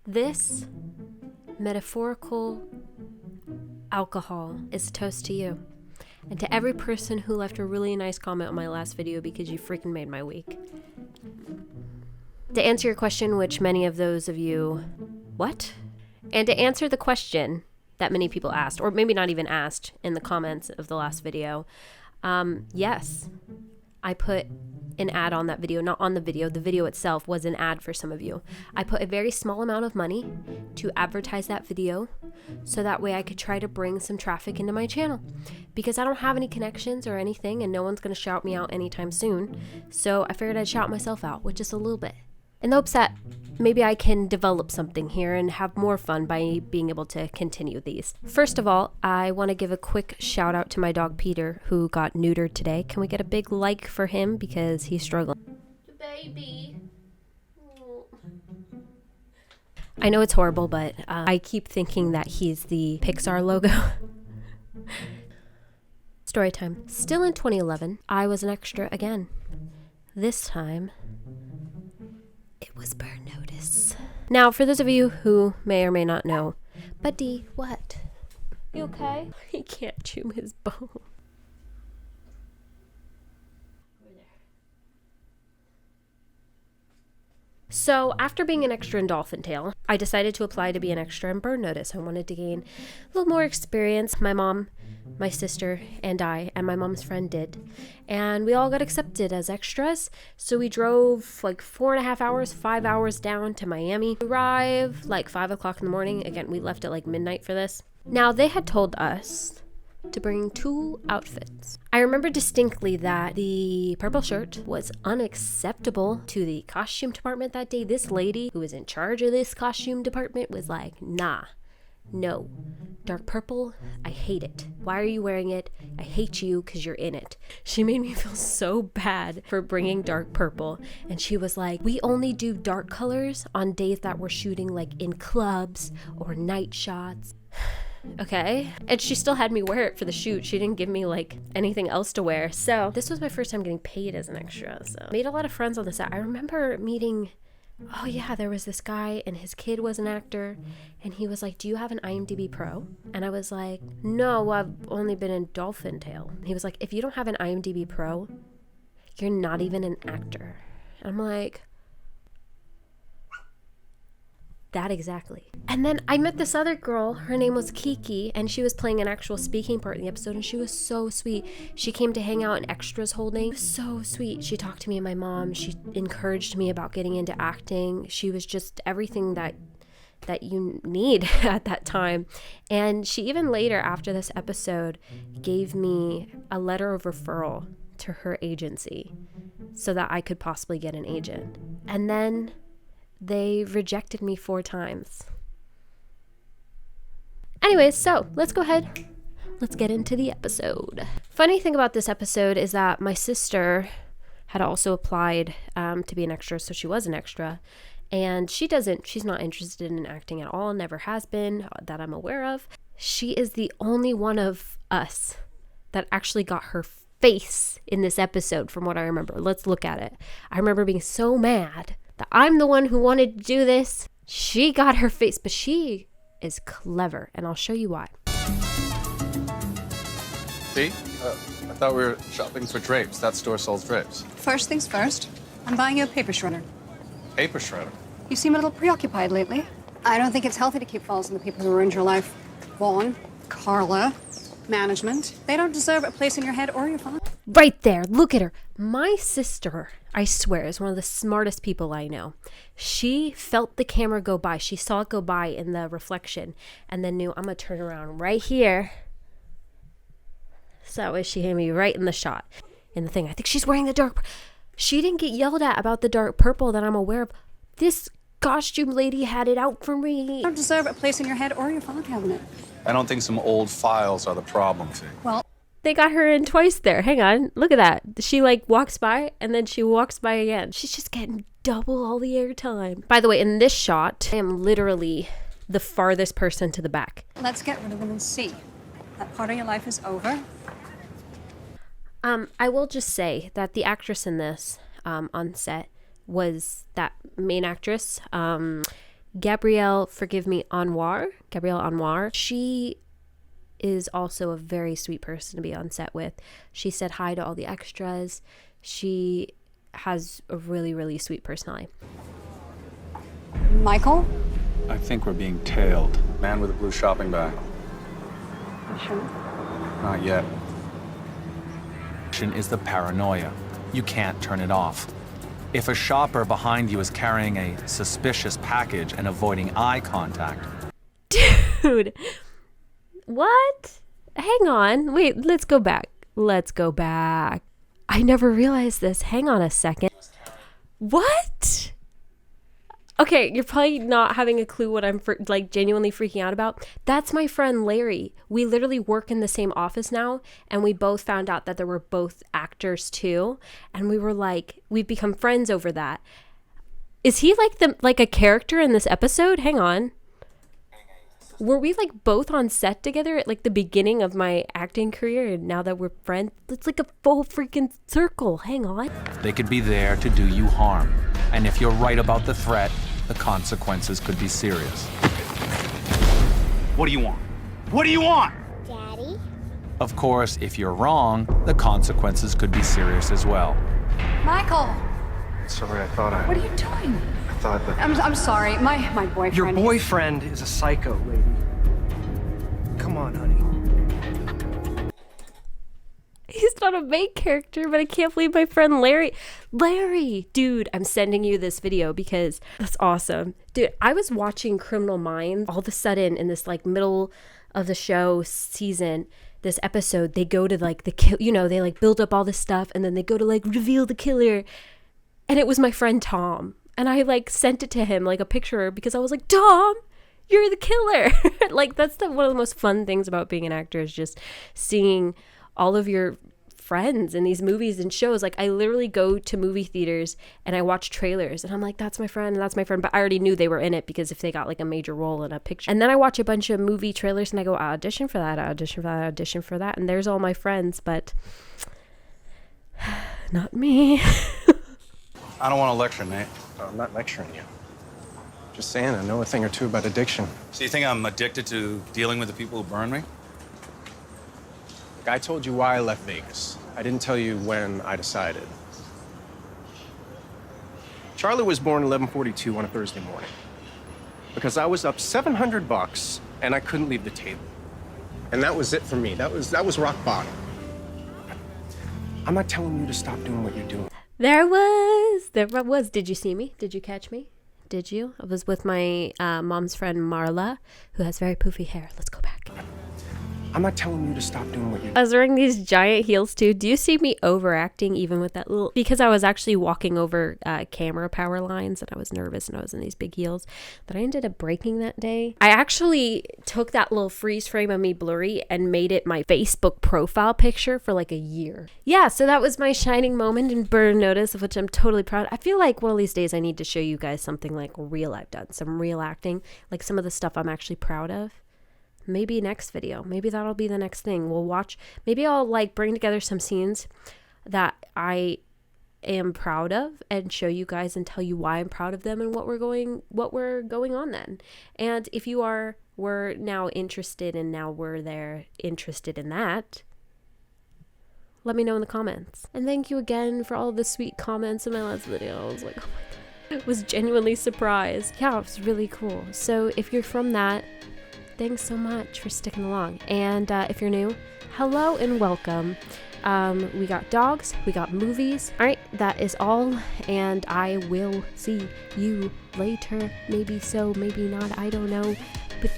This metaphorical alcohol is a toast to you. And to every person who left a really nice comment on my last video, because you freaking made my week. To answer your question, which many of those of you, what? And to answer the question that many people asked, or maybe not even asked in the comments of the last video, yes, I put an ad on that video, not on the video itself was an ad for some of you. I put a very small amount of money to advertise that video so that way I could try to bring some traffic into my channel, because I don't have any connections or anything and no one's going to shout me out anytime soon. So I figured I'd shout myself out with just a little bit, in the hopes that maybe I can develop something here and have more fun by being able to continue these. First of all, I want to give a quick shout out to my dog Peter, who got neutered today. Can we get a big like for him because he's struggling? Baby. I know it's horrible, but I keep thinking that he's the Pixar logo. Story time. Still in 2011, I was an extra again. This time, it was burn notice. Now, for those of you who may or may not know, Buddy, what? You okay? He can't chew his bone. So, after being an extra in Dolphin Tale, I decided to apply to be an extra in Burn Notice. I wanted to gain a little more experience. My mom, my sister, and I, and my mom's friend did. And we all got accepted as extras. So we drove like 4.5 hours, 5 hours down to Miami. We arrived like 5 o'clock in the morning. Again, we left at like midnight for this. Now, they had told us to bring 2 outfits. I remember distinctly that the purple shirt was unacceptable to the costume department that day. This lady who was in charge of this costume department was like, nah, no, dark purple, I hate it. Why are you wearing it? I hate you because you're in it. She made me feel so bad for bringing dark purple. And she was like, we only do dark colors on days that we're shooting like in clubs or night shots. Okay. And she still had me wear it for the shoot. She didn't give me like anything else to wear. So this was my first time getting paid as an extra. So I made a lot of friends on the set. I remember meeting, oh yeah, there was this guy and his kid was an actor. And he was like, do you have an IMDb Pro? And I was like, no, I've only been in Dolphin Tale. He was like, if you don't have an IMDb Pro, you're not even an actor. And I'm like, that exactly. And then I met this other girl, her name was Kiki, and she was playing an actual speaking part in the episode, and she was so sweet. She came to hang out in extras holding. So sweet. She talked to me and my mom. She encouraged me about getting into acting. She was just everything that you need at that time. And she even later, after this episode, gave me a letter of referral to her agency so that I could possibly get an agent. And then they rejected me 4 times. Anyways, so let's go ahead. Let's get into the episode. Funny thing about this episode is that my sister had also applied to be an extra, so she was an extra. And she's not interested in acting at all, never has been, that I'm aware of. She is the only one of us that actually got her face in this episode, from what I remember. Let's look at it. I remember being so mad that I'm the one who wanted to do this. She got her face, but she is clever, and I'll show you why. See? I thought we were shopping for drapes. That store sells drapes. First things first, I'm buying you a paper shredder. Paper shredder? You seem a little preoccupied lately. I don't think it's healthy to keep files on the people who ruined your life. Vaughn, Carla, management. They don't deserve a place in your head or your phone. Right there, look at her. My sister, I swear, is one of the smartest people I know. She felt the camera go by. She saw it go by in the reflection and then knew, I'm going to turn around right here. So that way she had me right in the shot, in the thing. I think she's wearing the dark. She didn't get yelled at about the dark purple that I'm aware of. This costume lady had it out for me. You don't deserve a place in your head or your file cabinet. I don't think some old files are the problem, Fee. Well, they got her in twice there. Hang on. Look at that. She like walks by and then she walks by again. She's just getting double all the airtime. By the way, in this shot, I am literally the farthest person to the back. let's get rid of them and see. That part of your life is over. I will just say that the actress in this on set was that main actress. Gabrielle, forgive me, Gabrielle Anwar. She is also a very sweet person to be on set with. She said hi to all the extras. She has a really, really sweet personality. Michael? I think we're being tailed. Man with a blue shopping bag. Sure. Not yet. Is the paranoia. You can't turn it off. If a shopper behind you is carrying a suspicious package and avoiding eye contact. Dude, what? Hang on. Wait, let's go back. I never realized this. Hang on a second. What? Okay, you're probably not having a clue what I'm genuinely freaking out about. That's my friend Larry. We literally work in the same office now, and we both found out that there were both actors too, and we were like, we've become friends over that. Is he like a character in this episode? Hang on. Were we like both on set together at like the beginning of my acting career, and now that we're friends, it's like a full freaking circle. Hang on. They could be there to do you harm. And if you're right about the threat, the consequences could be serious. What do you want? What do you want? Daddy? Of course, if you're wrong, the consequences could be serious as well. Michael! Sorry, I thought I... What are you doing? I thought that... I'm sorry. My boyfriend... Your boyfriend is a psycho, lady. Come on, honey. He's not a main character, but I can't believe my friend Larry, dude, I'm sending you this video because that's awesome. Dude, I was watching Criminal Minds. All of a sudden in this like middle of the show season, this episode, they go to like the kill, they like build up all this stuff and then they go to like reveal the killer. And it was my friend Tom. And I like sent it to him, like a picture, because I was like, Tom, you're the killer. Like that's one of the most fun things about being an actor is just seeing all of your friends in these movies and shows. Like I literally go to movie theaters and I watch trailers and I'm like, that's my friend, but I already knew they were in it because if they got like a major role in a picture. And then I watch a bunch of movie trailers and I go, audition for that, and there's all my friends, but not me. I don't want to lecture, Nate. I'm not lecturing you. Just saying I know a thing or two about addiction. So you think I'm addicted to dealing with the people who burn me? I told you why I left Vegas. I didn't tell you when I decided. Charlie was born 11:42 on a Thursday morning. Because I was up $700 and I couldn't leave the table. And that was it for me. That was rock bottom. I'm not telling you to stop doing what you're doing. There I was. Did you see me? Did you catch me? Did you? I was with my mom's friend Marla, who has very poofy hair. Let's go back. I'm not telling you to stop doing what you're doing. I was wearing these giant heels too. Do you see me overacting even with that little... Because I was actually walking over camera power lines and I was nervous and I was in these big heels that I ended up breaking that day. I actually took that little freeze frame of me blurry and made it my Facebook profile picture for like a year. Yeah, so that was my shining moment in Burn Notice, of which I'm totally proud. I feel like one of these days I need to show you guys something like real I've done. Some real acting. Like some of the stuff I'm actually proud of. Maybe next video. Maybe that'll be the next thing. We'll watch. Maybe I'll like bring together some scenes that I am proud of and show you guys and tell you why I'm proud of them and what we're going on then. And if you were now interested and now we're there interested in that, let me know in the comments. And thank you again for all the sweet comments in my last video. I was like, oh my God. I was genuinely surprised. Yeah, it was really cool. So if you're from that, thanks so much for sticking along. And if you're new, hello and welcome. We got dogs, we got movies. All right, that is all. And I will see you later. Maybe so, maybe not. I don't know. But